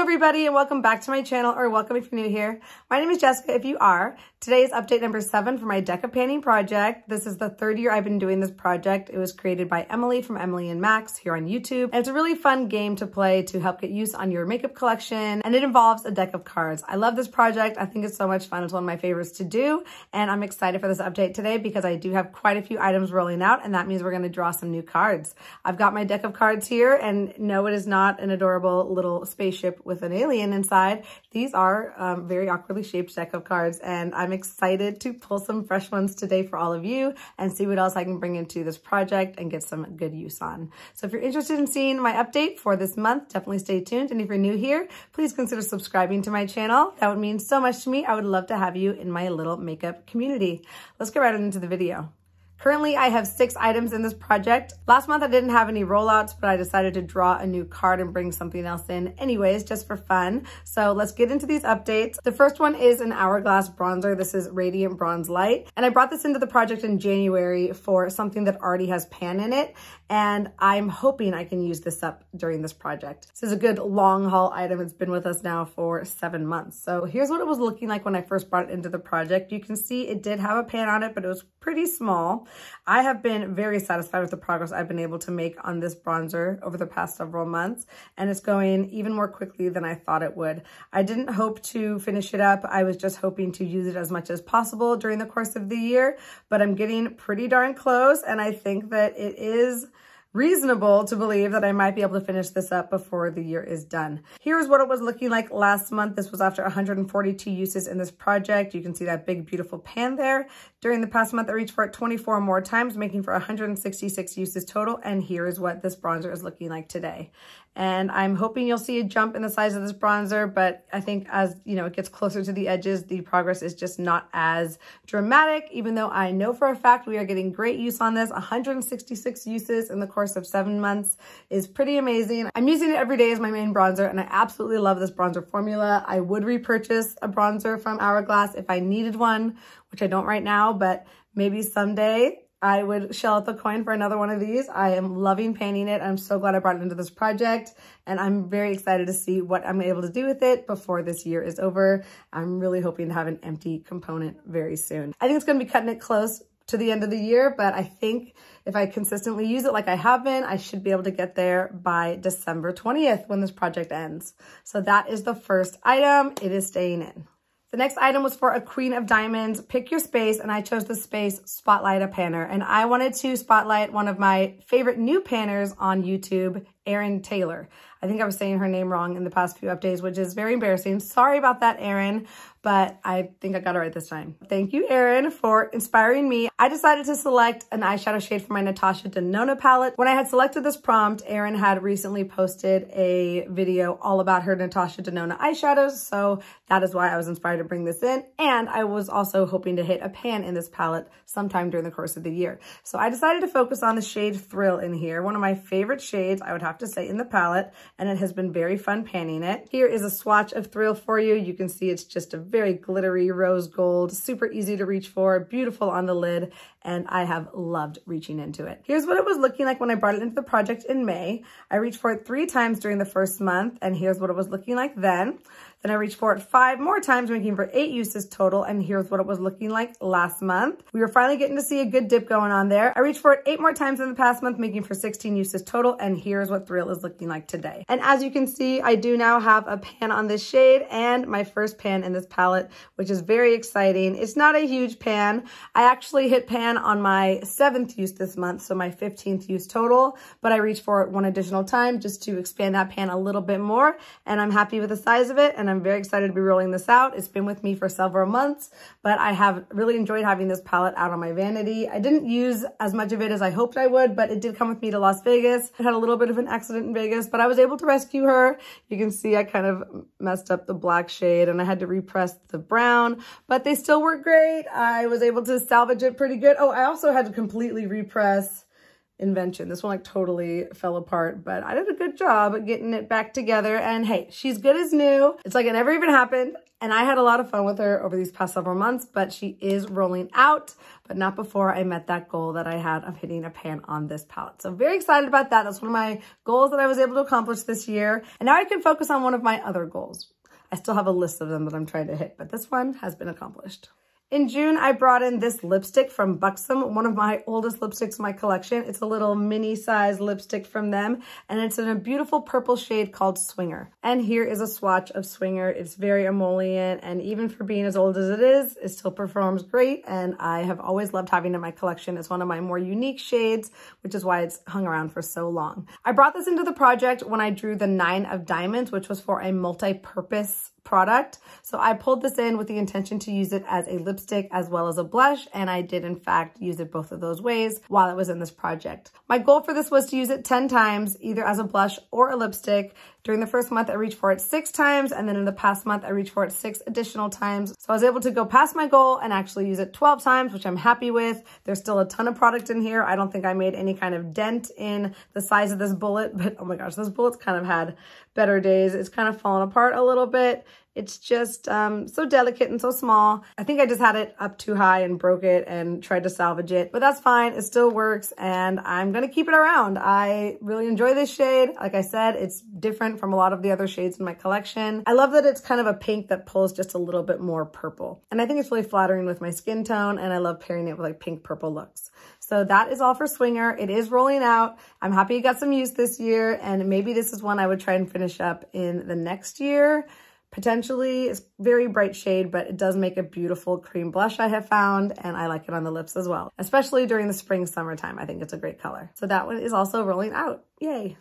everybody, and welcome back to my channel, or welcome if you're new here. My name is Jessica if you are. Today is update number 7 for my deck of panning project. This is the 3rd year I've been doing this project. It was created by Emily from Emily and Max here on YouTube. And it's a really fun game to play to help get use on your makeup collection. And it involves a deck of cards. I love this project. I think it's so much fun. It's one of my favorites to do. And I'm excited for this update today because I do have quite a few items rolling out, and that means we're going to draw some new cards. I've got my deck of cards here, and no, it is not an adorable little spaceship with an alien inside. These are very awkwardly shaped deck of cards, and I'm excited to pull some fresh ones today for all of you and see what else I can bring into this project and get some good use on. So if you're interested in seeing my update for this month, definitely stay tuned. And if you're new here, please consider subscribing to my channel. That would mean so much to me. I would love to have you in my little makeup community. Let's get right into the video. Currently, I have 6 items in this project. Last month, I didn't have any rollouts, but I decided to draw a new card and bring something else in anyways, just for fun. So let's get into these updates. The first one is an Hourglass bronzer. This is Radiant Bronze Light. And I brought this into the project in January for something that already has pan in it. And I'm hoping I can use this up during this project. This is a good long haul item. It's been with us now for 7 months. So here's what it was looking like when I first brought it into the project. You can see it did have a pan on it, but it was pretty small. I have been very satisfied with the progress I've been able to make on this bronzer over the past several months, and it's going even more quickly than I thought it would. I didn't hope to finish it up. I was just hoping to use it as much as possible during the course of the year, but I'm getting pretty darn close, and I think that it is reasonable to believe that I might be able to finish this up before the year is done. Here's what it was looking like last month. This was after 142 uses in this project. You can see that big, beautiful pan there. During the past month, I reached for it 24 more times, making for 166 uses total. And here is what this bronzer is looking like today. And I'm hoping you'll see a jump in the size of this bronzer, but I think as it gets closer to the edges, the progress is just not as dramatic, even though I know for a fact we are getting great use on this. 166 uses in the course of 7 months is pretty amazing. I'm using it every day as my main bronzer, and I absolutely love this bronzer formula. I would repurchase a bronzer from Hourglass if I needed one, which I don't right now, but maybe someday I would shell out the coin for another one of these. I am loving painting it. I'm so glad I brought it into this project, and I'm very excited to see what I'm able to do with it before this year is over. I'm really hoping to have an empty component very soon. I think it's going to be cutting it close to the end of the year, but I think if I consistently use it like I have been, I should be able to get there by December 20th when this project ends. So that is the first item. It is staying in. The next item was for a Queen of Diamonds, Pick Your Space, and I chose the space Spotlight a Panner. And I wanted to spotlight one of my favorite new panners on YouTube, Erin Taylor. I think I was saying her name wrong in the past few updates, which is very embarrassing. Sorry about that, Erin, but I think I got it right this time. Thank you, Erin, for inspiring me. I decided to select an eyeshadow shade for my Natasha Denona palette. When I had selected this prompt, Erin had recently posted a video all about her Natasha Denona eyeshadows, so that is why I was inspired to bring this in. And I was also hoping to hit a pan in this palette sometime during the course of the year. So I decided to focus on the shade Thrill in here, one of my favorite shades, I would have to say, in the palette, and it has been very fun panning it. Here is a swatch of Thrill for you. You can see it's just a very glittery rose gold, super easy to reach for, beautiful on the lid, and I have loved reaching into it. Here's what it was looking like when I brought it into the project in May. I reached for it 3 times during the first month, and here's what it was looking like then. Then I reached for it 5 more times, making for 8 uses total, and here's what it was looking like last month. We were finally getting to see a good dip going on there. I reached for it 8 more times in the past month, making for 16 uses total, and here's what Thrill is looking like today. And as you can see, I do now have a pan on this shade and my first pan in this palette, which is very exciting. It's not a huge pan. I actually hit pan on my 7th use this month, so my 15th use total, but I reached for it 1 additional time just to expand that pan a little bit more, and I'm happy with the size of it, and I'm very excited to be rolling this out. It's been with me for several months, but I have really enjoyed having this palette out on my vanity. I didn't use as much of it as I hoped I would, but it did come with me to Las Vegas. I had a little bit of an accident in Vegas, but I was able to rescue her. You can see I kind of messed up the black shade and I had to repress the brown, but they still work great. I was able to salvage it pretty good. Oh, I also had to completely repress invention. This one like totally fell apart, but I did a good job at getting it back together. And hey, she's good as new. It's like it never even happened. And I had a lot of fun with her over these past several months, but she is rolling out, but not before I met that goal that I had of hitting a pan on this palette. So very excited about that. That's one of my goals that I was able to accomplish this year. And now I can focus on one of my other goals. I still have a list of them that I'm trying to hit, but this one has been accomplished. In June, I brought in this lipstick from Buxom, one of my oldest lipsticks in my collection. It's a little mini size lipstick from them, and it's in a beautiful purple shade called Swinger. And here is a swatch of Swinger. It's very emollient, and even for being as old as it still performs great, and I have always loved having it in my collection. It's one of my more unique shades, which is why it's hung around for so long. I brought this into the project when I drew the 9 of Diamonds, which was for a multi-purpose product. So I pulled this in with the intention to use it as a lipstick as well as a blush, and I did in fact use it both of those ways while it was in this project. My goal for this was to use it 10 times, either as a blush or a lipstick. During the first month, I reached for it 6 times, and then in the past month, I reached for it 6 additional times. So I was able to go past my goal and actually use it 12 times, which I'm happy with. There's still a ton of product in here. I don't think I made any kind of dent in the size of this bullet, but oh my gosh, this bullet's kind of had better days. It's kind of fallen apart a little bit. It's just so delicate and so small. I think I just had it up too high and broke it and tried to salvage it, but that's fine. It still works, and I'm gonna keep it around. I really enjoy this shade. Like I said, it's different from a lot of the other shades in my collection. I love that it's kind of a pink that pulls just a little bit more purple. And I think it's really flattering with my skin tone, and I love pairing it with like pink purple looks. So that is all for Swinger. It is rolling out. I'm happy it got some use this year, and maybe this is one I would try and finish up in the next year. Potentially. It's very bright shade, but it does make a beautiful cream blush I have found, and I like it on the lips as well, especially during the spring, summertime. I think it's a great color. So that one is also rolling out. Yay.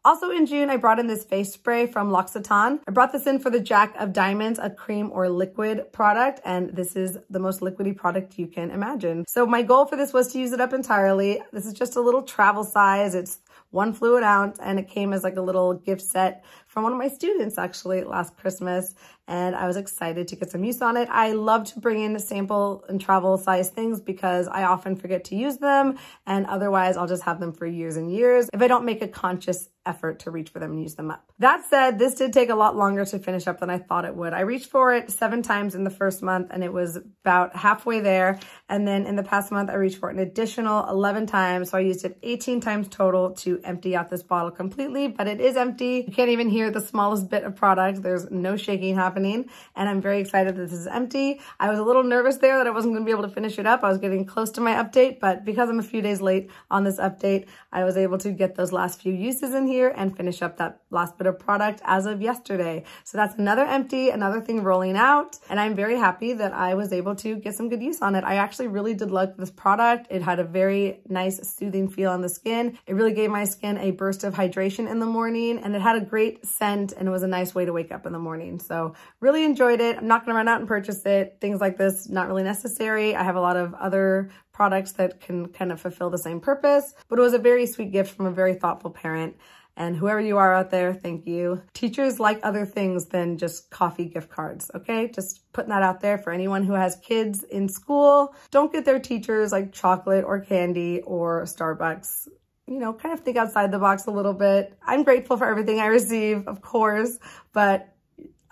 Also in June, I brought in this face spray from L'Occitane. I brought this in for the Jack of Diamonds, a cream or liquid product, and this is the most liquidy product you can imagine. So my goal for this was to use it up entirely. This is just a little travel size. It's 1 fluid ounce, and it came as like a little gift set from one of my students actually last Christmas, and I was excited to get some use on it. I love to bring in sample and travel size things because I often forget to use them, and otherwise I'll just have them for years and years if I don't make a conscious effort to reach for them and use them up. That said, this did take a lot longer to finish up than I thought it would. I reached for it 7 times in the first month, and it was about halfway there. And then in the past month, I reached for it an additional 11 times. So I used it 18 times total to empty out this bottle completely, but it is empty. You can't even hear the smallest bit of product. There's no shaking happening, and I'm very excited that this is empty. I was a little nervous there that I wasn't gonna be able to finish it up. I was getting close to my update, but because I'm a few days late on this update, I was able to get those last few uses in here and finish up that last bit of product as of yesterday. So that's another empty, another thing rolling out, and I'm very happy that I was able to get some good use on it. I actually really did like this product. It had a very nice soothing feel on the skin. It really gave my skin a burst of hydration in the morning, and it had a great scent, and it was a nice way to wake up in the morning. So really enjoyed it. I'm not gonna run out and purchase it. Things like this, not really necessary. I have a lot of other products that can kind of fulfill the same purpose, but it was a very sweet gift from a very thoughtful parent. And whoever you are out there, thank you. Teachers like other things than just coffee gift cards, okay? Just putting that out there for anyone who has kids in school. Don't get their teachers like chocolate or candy or Starbucks. You know, kind of think outside the box a little bit. I'm grateful for everything I receive, of course, but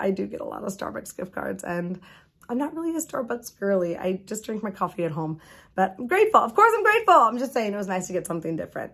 I do get a lot of Starbucks gift cards, and I'm not really a Starbucks girly. I just drink my coffee at home, but I'm grateful. Of course I'm grateful. I'm just saying it was nice to get something different.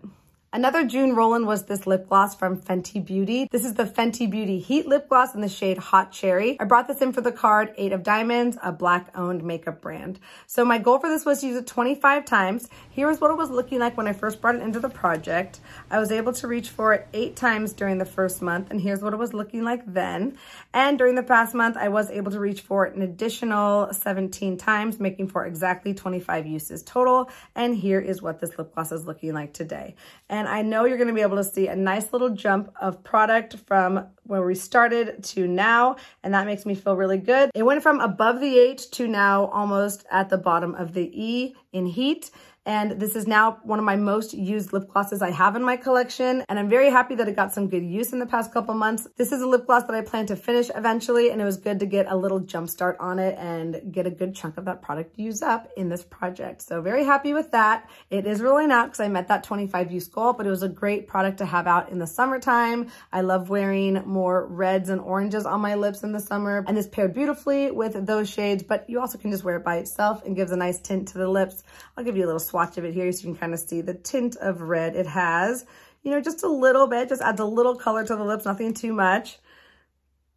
Another June roll-in was this lip gloss from Fenty Beauty. This is the Fenty Beauty Heat lip gloss in the shade Hot Cherry. I brought this in for the card 8 of Diamonds, a Black-owned makeup brand. So my goal for this was to use it 25 times. Here is what it was looking like when I first brought it into the project. I was able to reach for it 8 times during the first month, and here's what it was looking like then. And during the past month, I was able to reach for it an additional 17 times, making for exactly 25 uses total. And here is what this lip gloss is looking like today. And I know you're gonna be able to see a nice little jump of product from where we started to now, and that makes me feel really good. It went from above the H to now almost at the bottom of the E in heat, And this is now one of my most used lip glosses I have in my collection. And I'm very happy that it got some good use in the past couple months. This is a lip gloss that I plan to finish eventually, and it was good to get a little jump start on it and get a good chunk of that product used up in this project. So very happy with that. It is rolling out because I met that 25 use goal, but it was a great product to have out in the summertime. I love wearing more reds and oranges on my lips in the summer, and this paired beautifully with those shades, but you also can just wear it by itself and gives a nice tint to the lips. I'll give you a little swatch of it here so you can kind of see the tint of red it has. You know, just a little bit, just adds a little color to the lips, nothing too much.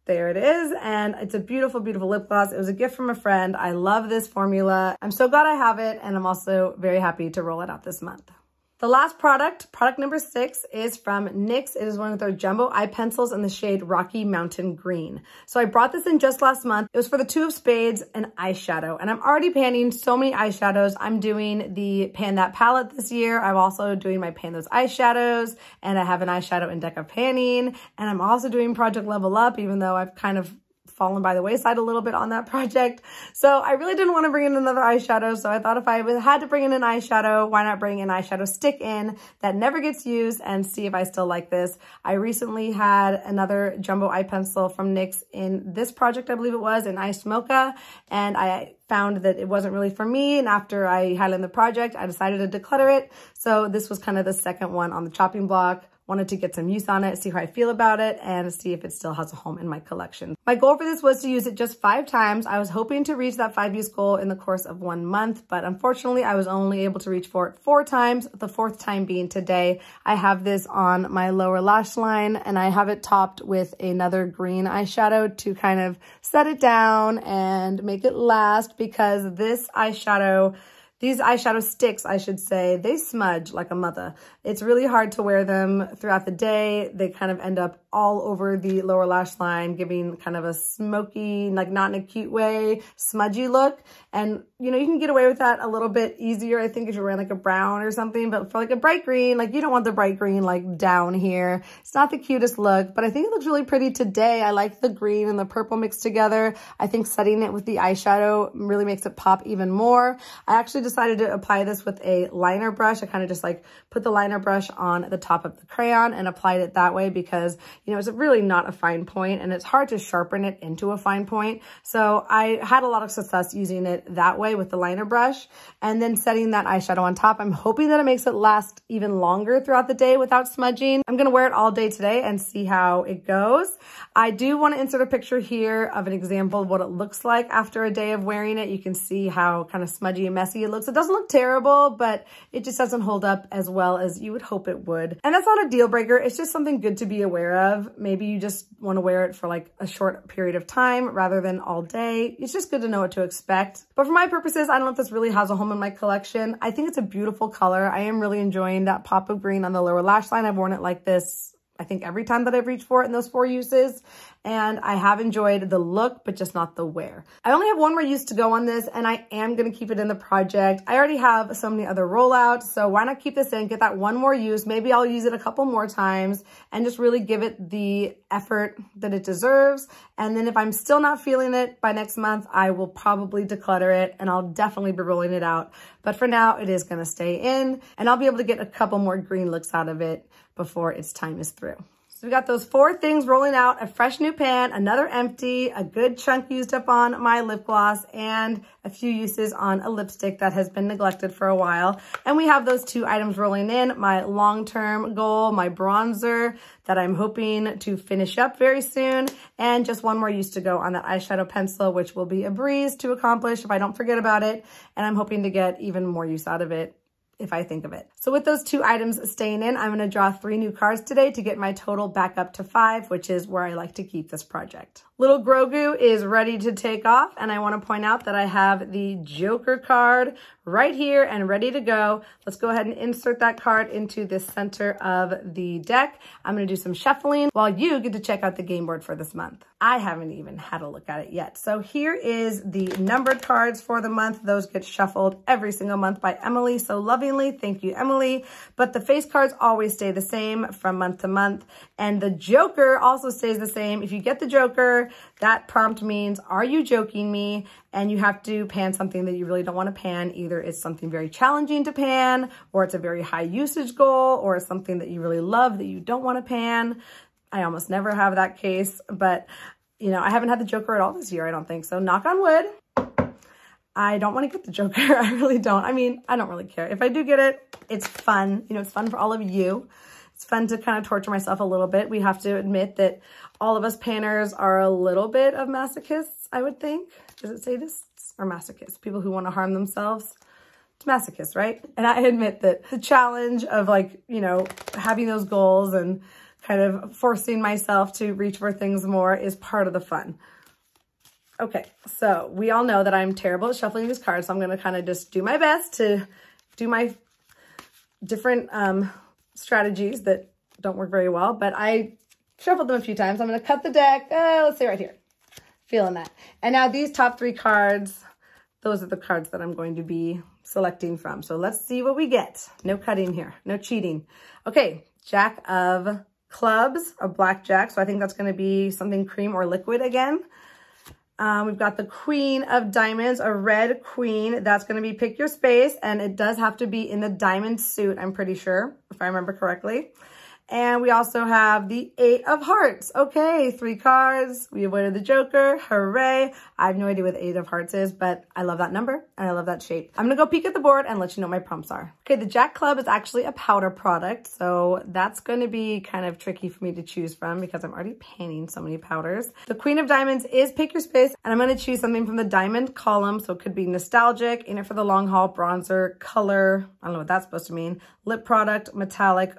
There it is, and it's a beautiful, beautiful lip gloss. It was a gift from a friend. I love this formula. I'm so glad I have it, and I'm also very happy to roll it out this month. The last product number 6, is from NYX. It is one of their jumbo eye pencils in the shade Rocky Mountain Green. So I brought this in just last month. It was for the 2 of spades and eyeshadow. And I'm already panning so many eyeshadows. I'm doing the Pan That palette this year. I'm also doing my Pan Those eyeshadows. And I have an eyeshadow in Deca panning. And I'm also doing Project Level Up, even though I've kind of fallen by the wayside a little bit on that project. So I really didn't want to bring in another eyeshadow. So I thought if I had to bring in an eyeshadow, why not bring an eyeshadow stick in that never gets used and see if I still like this. I recently had another jumbo eye pencil from NYX in this project, I believe it was, in Iced Mocha. And I found that it wasn't really for me. And after I had it in the project, I decided to declutter it. So this was kind of the second one on the chopping block. Wanted to get some use on it, see how I feel about it, and see if it still has a home in my collection. My goal for this was to use it just 5 times. I was hoping to reach that 5 use goal in the course of 1 month, but unfortunately I was only able to reach for it 4 times, the 4th time being today. I have this on my lower lash line, and I have it topped with another green eyeshadow to kind of set it down and make it last, because this eyeshadow, these eyeshadow sticks, I should say, they smudge like a mother. It's really hard to wear them throughout the day. They kind of end up all over the lower lash line, giving kind of a smoky, like not in a cute way, smudgy look. And, you know, you can get away with that a little bit easier, I think, if you're wearing like a brown or something. But for like a bright green, like you don't want the bright green like down here. It's not the cutest look, but I think it looks really pretty today. I like the green and the purple mixed together. I think setting it with the eyeshadow really makes it pop even more. I actually decided to apply this with a liner brush. I kind of just like put the liner brush on the top of the crayon and applied it that way because, you know, it's really not a fine point and it's hard to sharpen it into a fine point. So I had a lot of success using it that way with the liner brush and then setting that eyeshadow on top. I'm hoping that it makes it last even longer throughout the day without smudging. I'm going to wear it all day today and see how it goes. I do want to insert a picture here of an example of what it looks like after a day of wearing it. You can see how kind of smudgy and messy it looks. It doesn't look terrible, but it just doesn't hold up as well as you would hope it would. And that's not a deal breaker. It's just something good to be aware of. Maybe you just want to wear it for like a short period of time rather than all day. It's just good to know what to expect. But for my purposes, I don't know if this really has a home in my collection. I think it's a beautiful color. I am really enjoying that pop of green on the lower lash line. I've worn it like this I think every time that I've reached for it in those 4 uses. And I have enjoyed the look, but just not the wear. I only have 1 more use to go on this, and I am going to keep it in the project. I already have so many other rollouts, so why not keep this in, get that 1 more use. Maybe I'll use it a couple more times and just really give it the effort that it deserves. And then if I'm still not feeling it by next month, I will probably declutter it, and I'll definitely be rolling it out. But for now, it is going to stay in, and I'll be able to get a couple more green looks out of it before its time is through. So we got those 4 things rolling out: a fresh new pan, another empty, a good chunk used up on my lip gloss, and a few uses on a lipstick that has been neglected for a while. And we have those 2 items rolling in: my long-term goal, my bronzer that I'm hoping to finish up very soon, and just 1 more use to go on that eyeshadow pencil, which will be a breeze to accomplish if I don't forget about it. And I'm hoping to get even more use out of it if I think of it. So with those 2 items staying in, I'm going to draw 3 new cards today to get my total back up to 5, which is where I like to keep this project. Little Grogu is ready to take off, and I want to point out that I have the Joker card right here and ready to go. Let's go ahead and insert that card into the center of the deck. I'm going to do some shuffling while you get to check out the game board for this month. I haven't even had a look at it yet. So here is the numbered cards for the month. Those get shuffled every single month by Emily so lovingly. accordingly. Thank you, Emily. But the face cards always stay the same from month to month. And the joker also stays the same. If you get the joker, that prompt means, are you joking me? And you have to pan something that you really don't want to pan. Either it's something very challenging to pan, or it's a very high usage goal, or it's something that you really love that you don't want to pan. I almost never have that case, but you know, I haven't had the joker at all this year. I don't think so. Knock on wood. I don't want to get the joker. I really don't. I mean, I don't really care. If I do get it, it's fun. You know, it's fun for all of you. It's fun to kind of torture myself a little bit. We have to admit that all of us panners are a little bit of masochists, I would think. Does it sadists or masochists? People who want to harm themselves. It's masochists, right? And I admit that the challenge of, like, you know, having those goals and kind of forcing myself to reach for things more is part of the fun. Okay, so we all know that I'm terrible at shuffling these cards, so I'm going to kind of just do my best to do my different strategies that don't work very well, but I shuffled them a few times. I'm going to cut the deck. Let's see right here. Feeling that. And now these top 3 cards, those are the cards that I'm going to be selecting from. So let's see what we get. No cutting here. No cheating. Okay, Jack of Clubs, a blackjack. So I think that's going to be something cream or liquid again. We've got the Queen of Diamonds, a red queen. That's going to be pick your space, and it does have to be in the diamond suit, I'm pretty sure, if I remember correctly. And we also have the 8 of Hearts. Okay, 3 cards. We avoided the joker. Hooray. I have no idea what the 8 of Hearts is, but I love that number and I love that shape. I'm going to go peek at the board and let you know what my prompts are. Okay, the Jack Club is actually a powder product, so that's going to be kind of tricky for me to choose from because I'm already painting so many powders. The Queen of Diamonds is pick your space, and I'm going to choose something from the diamond column, so it could be nostalgic, in it for the long haul, bronzer, color, I don't know what that's supposed to mean, lip product, metallic,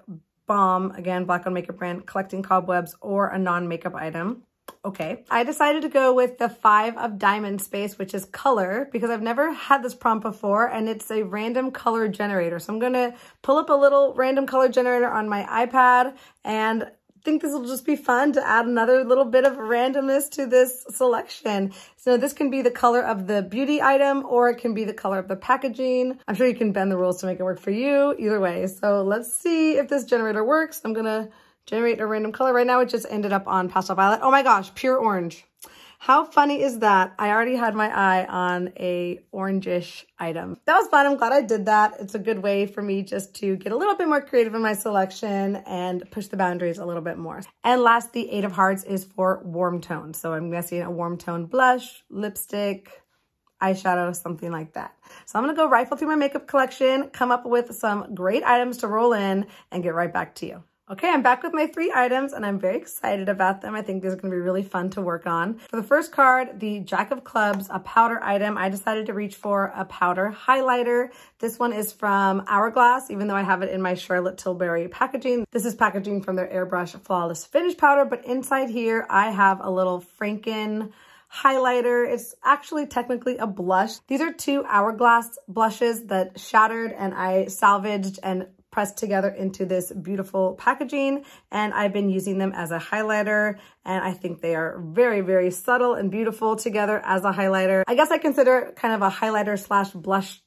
balm, again, black on makeup brand, collecting cobwebs, or a non-makeup item. Okay, I decided to go with the 5 of Diamond space, which is color, because I've never had this prompt before, and it's a random color generator. So I'm gonna pull up a little random color generator on my iPad, and think this will just be fun to add another little bit of randomness to this selection. So this can be the color of the beauty item, or it can be the color of the packaging. I'm sure you can bend the rules to make it work for you either way. So let's see if this generator works. I'm gonna generate a random color. Right now it just ended up on pastel violet. Oh my gosh, pure orange. How funny is that? I already had my eye on a orangish item. That was fun. I'm glad I did that. It's a good way for me just to get a little bit more creative in my selection and push the boundaries a little bit more. And last, the 8 of Hearts is for warm tones. So I'm guessing a warm tone blush, lipstick, eyeshadow, something like that. So I'm gonna go rifle through my makeup collection, come up with some great items to roll in, and get right back to you. Okay, I'm back with my 3 items, and I'm very excited about them. I think these are going to be really fun to work on. For the first card, the Jack of Clubs, a powder item, I decided to reach for a powder highlighter. This one is from Hourglass, even though I have it in my Charlotte Tilbury packaging. This is packaging from their Airbrush Flawless Finish Powder, but inside here, I have a little Franken highlighter. It's actually technically a blush. These are 2 Hourglass blushes that shattered, and I salvaged and pressed together into this beautiful packaging, and I've been using them as a highlighter, and I think they are very, very subtle and beautiful together as a highlighter. I guess I consider it kind of a highlighter slash blush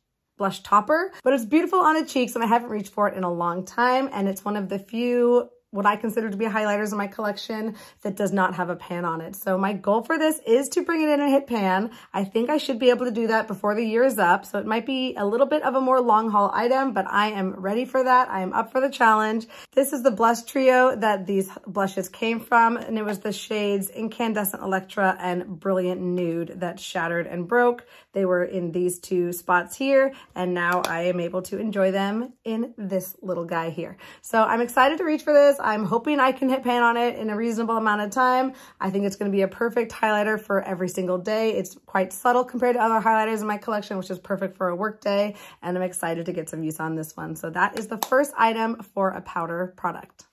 topper, but it's beautiful on the cheeks, and I haven't reached for it in a long time, and it's one of the few what I consider to be highlighters in my collection that does not have a pan on it. So my goal for this is to bring it in and hit pan. I think I should be able to do that before the year is up. So it might be a little bit of a more long haul item, but I am ready for that. I am up for the challenge. This is the blush trio that these blushes came from, and it was the shades Incandescent Electra and Brilliant Nude that shattered and broke. They were in these 2 spots here, and now I am able to enjoy them in this little guy here. So I'm excited to reach for this. I'm hoping I can hit pan on it in a reasonable amount of time. I think it's going to be a perfect highlighter for every single day. It's quite subtle compared to other highlighters in my collection, which is perfect for a work day, and I'm excited to get some use on this one. So that is the first item for a powder product.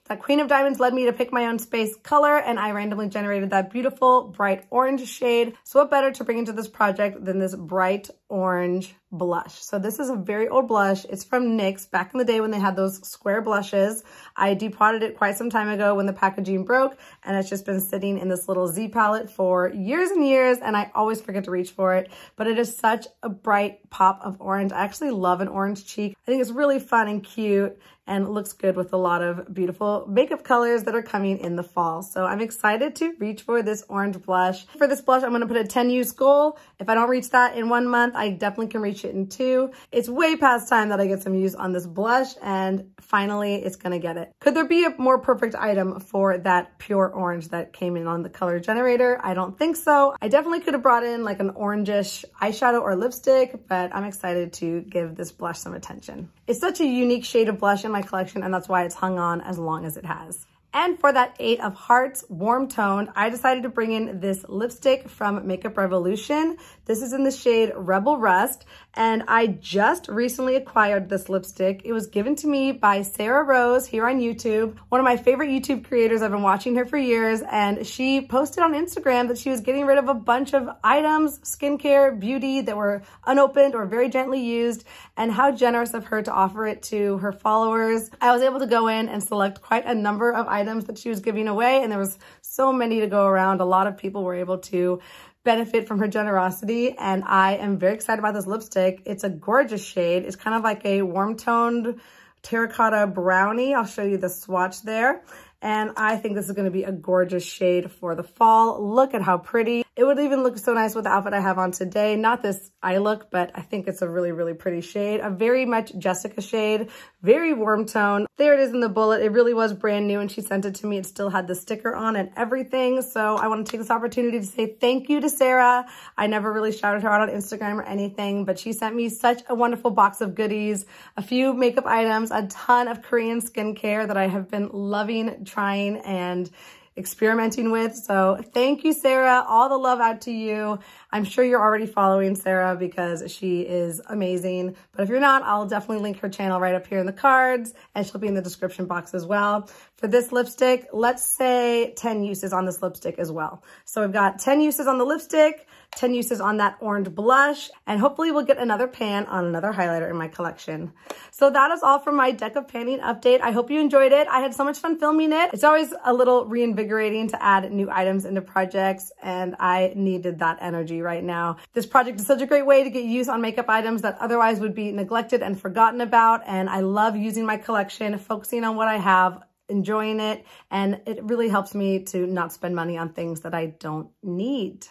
That Queen of Diamonds led me to pick my own space color, and I randomly generated that beautiful bright orange shade. So what better to bring into this project than this bright orange blush. So this is a very old blush. It's from NYX back in the day when they had those square blushes. I depotted it quite some time ago when the packaging broke, and it's just been sitting in this little Z palette for years and years, and I always forget to reach for it, but it is such a bright pop of orange. I actually love an orange cheek. I think it's really fun and cute and looks good with a lot of beautiful makeup colors that are coming in the fall. So I'm excited to reach for this orange blush. For this blush, I'm gonna put a 10 use goal. If I don't reach that in 1 month, I definitely can reach it in 2. It's way past time that I get some use on this blush, and finally it's gonna get it. Could there be a more perfect item for that pure orange that came in on the color generator? I don't think so. I definitely could have brought in like an orangish eyeshadow or lipstick, but I'm excited to give this blush some attention. It's such a unique shade of blush in my collection, and that's why it's hung on as long as it has. And for that 8 of Hearts warm toned, I decided to bring in this lipstick from Makeup Revolution. This is in the shade Rebel Rust, and I just recently acquired this lipstick. It was given to me by Sarah Rose here on YouTube, one of my favorite YouTube creators. I've been watching her for years, and she posted on Instagram that she was getting rid of a bunch of items, skincare, beauty, that were unopened or very gently used, and how generous of her to offer it to her followers. I was able to go in and select quite a number of items that she was giving away, and there was so many to go around. A lot of people were able to benefit from her generosity, and I am very excited about this lipstick. It's a gorgeous shade. It's kind of like a warm toned terracotta brownie. I'll show you the swatch there. And I think this is going to be a gorgeous shade for the fall. Look at how pretty. It would even look so nice with the outfit I have on today. Not this eye look, but I think it's a really, really pretty shade. A very much Jessica shade, very warm tone. There it is in the bullet. It really was brand new, and she sent it to me. It still had the sticker on and everything. So I want to take this opportunity to say thank you to Sarah. I never really shouted her out on Instagram or anything, but she sent me such a wonderful box of goodies, a few makeup items, a ton of Korean skincare that I have been loving, trying, and experimenting with. So thank you, Sarah. All the love out to you. I'm sure you're already following Sarah because she is amazing. But if you're not, I'll definitely link her channel right up here in the cards, and she'll be in the description box as well. For this lipstick, let's say 10 uses on this lipstick as well. So we've got 10 uses on the lipstick, 10 uses on that orange blush, and hopefully we'll get another pan on another highlighter in my collection. So that is all for my deck of panning update. I hope you enjoyed it. I had so much fun filming it. It's always a little reinvigorating to add new items into projects, and I needed that energy right now. This project is such a great way to get use on makeup items that otherwise would be neglected and forgotten about, and I love using my collection, focusing on what I have, enjoying it, and it really helps me to not spend money on things that I don't need.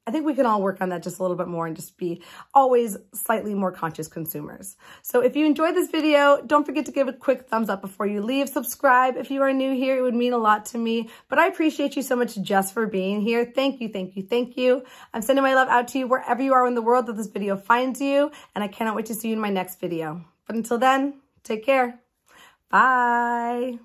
I think we can all work on that just a little bit more and just be always slightly more conscious consumers. So if you enjoyed this video, don't forget to give a quick thumbs up before you leave. Subscribe if you are new here. It would mean a lot to me, but I appreciate you so much just for being here. Thank you, thank you, thank you. I'm sending my love out to you wherever you are in the world that this video finds you, and I cannot wait to see you in my next video. But until then, take care. Bye.